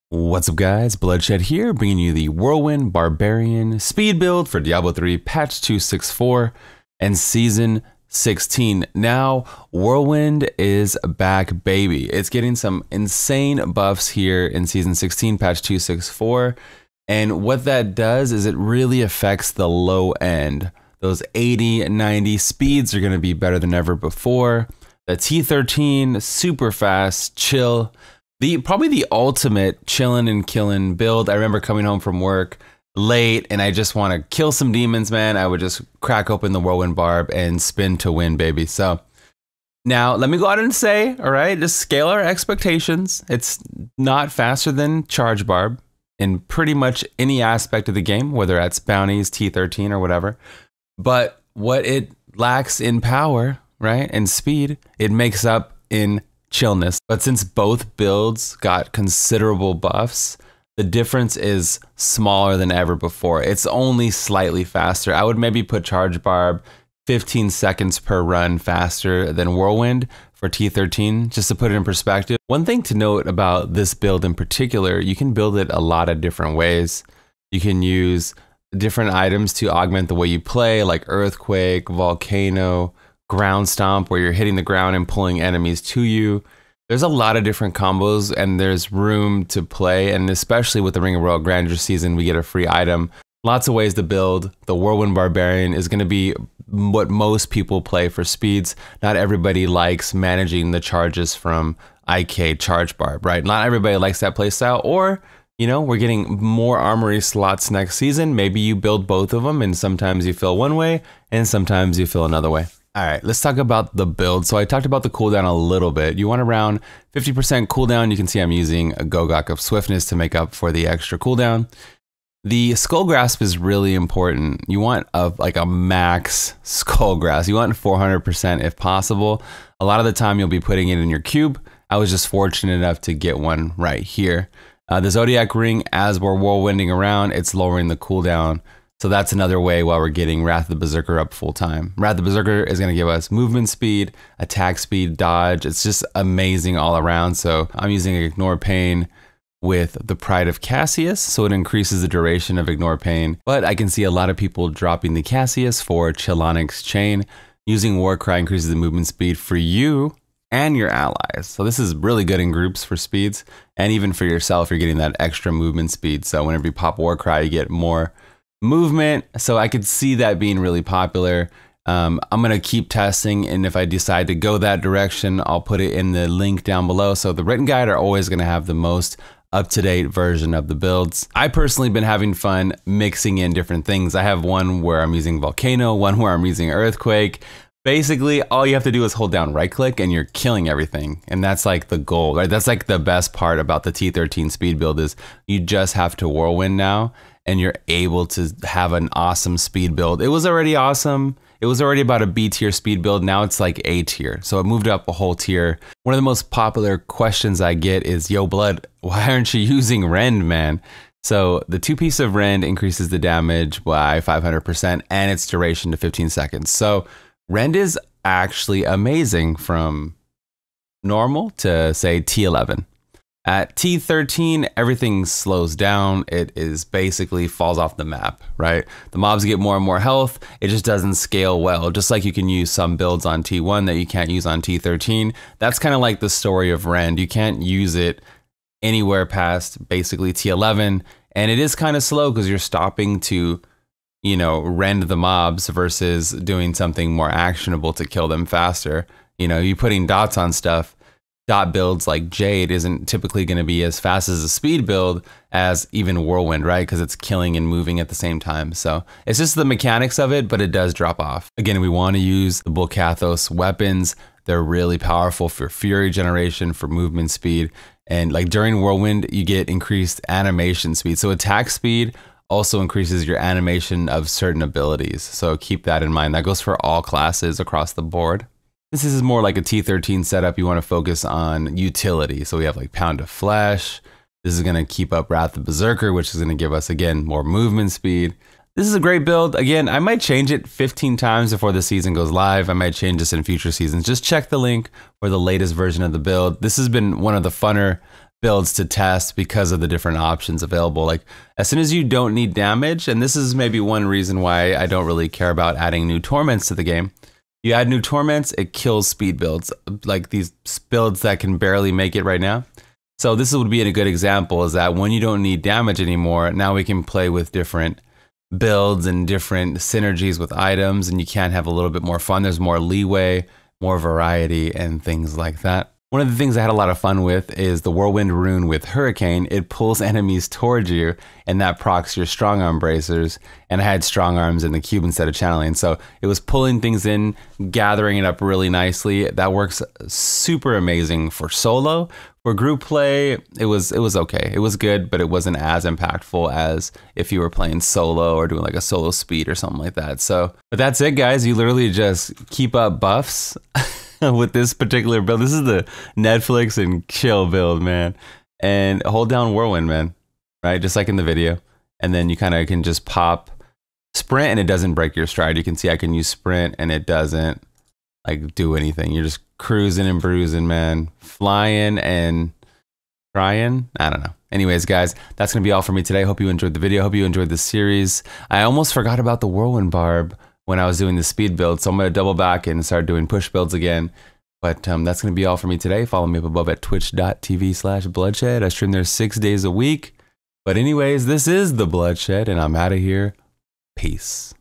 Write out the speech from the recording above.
What's up guys, Bloodshed here, bringing you the Whirlwind Barbarian speed build for Diablo 3 patch 264 and season 16. Now, Whirlwind is back, baby. It's getting some insane buffs here in season 16, patch 264. And what that does is it really affects the low end. Those 80, 90 speeds are gonna be better than ever before. The T13, super fast, chill. Probably the ultimate chillin' and killin' build. I remember coming home from work late and I just want to kill some demons, man. I would just crack open the Whirlwind Barb and spin to win, baby. So now let me go out and say, all right, just scale our expectations. It's not faster than Charge Barb in pretty much any aspect of the game, whether that's bounties, T13 or whatever. But what it lacks in power, right, and speed, it makes up in chillness. But since both builds got considerable buffs, the difference is smaller than ever before. It's only slightly faster. I would maybe put Charge Barb 15 seconds per run faster than Whirlwind for T13, just to put it in perspective. One thing to note about this build in particular, you can build it a lot of different ways. You can use different items to augment the way you play, like Earthquake, Volcano, Ground Stomp, where you're hitting the ground and pulling enemies to you. There's a lot of different combos and there's room to play, and especially with the Ring of Royal Grandeur season, we get a free item. Lots of ways to build. The Whirlwind Barbarian is going to be what most people play for speeds. Not everybody likes managing the charges from IK Charge Barb, right? Not everybody likes that playstyle, or you know, we're getting more armory slots next season. Maybe you build both of them and sometimes you feel one way and sometimes you feel another way. All right, let's talk about the build. So I talked about the cooldown a little bit. You want around 50% cooldown. You can see I'm using a Gogok of Swiftness to make up for the extra cooldown. The Skull Grasp is really important. You want like a max Skull Grasp. You want 400% if possible. A lot of the time you'll be putting it in your cube. I was just fortunate enough to get one right here. The Zodiac Ring, as we're whirlwinding around, it's lowering the cooldown. So that's another way while we're getting Wrath of the Berserker up full time. Wrath of the Berserker is going to give us movement speed, attack speed, dodge. It's just amazing all around. So I'm using Ignore Pain with the Pride of Cassius, so it increases the duration of Ignore Pain. But I can see a lot of people dropping the Cassius for Chilonyx Chain. Using Warcry increases the movement speed for you and your allies. So this is really good in groups for speeds, and even for yourself, you're getting that extra movement speed. So whenever you pop Warcry, you get more movement. So I could see that being really popular. I'm gonna keep testing, and if I decide to go that direction, I'll put it in the link down below. So the written guide are always gonna have the most up-to-date version of the builds. I personally been having fun mixing in different things. I have one where I'm using Volcano, one where I'm using Earthquake. Basically, all you have to do is hold down right click and you're killing everything. And that's like the goal, right? That's like the best part about the T13 speed build is you just have to whirlwind now and you're able to have an awesome speed build. It was already awesome. It was already about a B tier speed build. Now it's like A tier. So it moved up a whole tier. One of the most popular questions I get is, yo Blood, why aren't you using Rend, man? So the 2-piece of Rend increases the damage by 500% and its duration to 15 seconds. So Rend is actually amazing from normal to say T11. At T13, everything slows down. It is basically falls off the map, right? The mobs get more and more health. It just doesn't scale well. Just like you can use some builds on T1 that you can't use on T13. That's kind of like the story of Rend. You can't use it anywhere past basically T11. And it is kind of slow because you're stopping to, you know, rend the mobs versus doing something more actionable to kill them faster. You know, you putting dots on stuff. Dot builds like Jade isn't typically going to be as fast as a speed build as even Whirlwind, right? Because it's killing and moving at the same time. So it's just the mechanics of it, but it does drop off. Again, we want to use the Bulkathos weapons. They're really powerful for Fury generation, for movement speed. And like during Whirlwind, you get increased animation speed. So attack speed also increases your animation of certain abilities. So keep that in mind. That goes for all classes across the board. This is more like a T13 setup. You want to focus on utility. So we have like Pound of Flesh. This is going to keep up Wrath of Berserker, which is going to give us, again, more movement speed. This is a great build. Again, I might change it 15 times before the season goes live. I might change this in future seasons. Just check the link for the latest version of the build. This has been one of the funner builds to test because of the different options available. Like as soon as you don't need damage, and this is maybe one reason why I don't really care about adding new torments to the game. You add new torments, it kills speed builds, like these builds that can barely make it right now. So this would be a good example, is that when you don't need damage anymore, now we can play with different builds and different synergies with items, and you can have a little bit more fun. There's more leeway, more variety, and things like that. One of the things I had a lot of fun with is the Whirlwind rune with Hurricane. It pulls enemies towards you, and that procs your strong arm bracers. And I had strong arms in the cube instead of channeling. So it was pulling things in, gathering it up really nicely. That works super amazing for solo. For group play, it was okay. It was good, but it wasn't as impactful as if you were playing solo or doing like a solo speed or something like that. So, but that's it, guys. You literally just keep up buffs with this particular build. This is the Netflix and chill build, man. And hold down Whirlwind, man, right? Just like in the video. And then you kind of can just pop sprint and it doesn't break your stride. You can see I can use sprint and it doesn't like do anything. You're just cruising and bruising, man. Flying and trying. I don't know. Anyways, guys, that's going to be all for me today. Hope you enjoyed the video. Hope you enjoyed the series. I almost forgot about the Whirlwind Barb when I was doing the speed build. So I'm going to double back and start doing push builds again. But that's going to be all for me today. Follow me up above at twitch.tv/bloodshed. I stream there 6 days a week. But anyways, this is the Bloodshed and I'm out of here. Peace.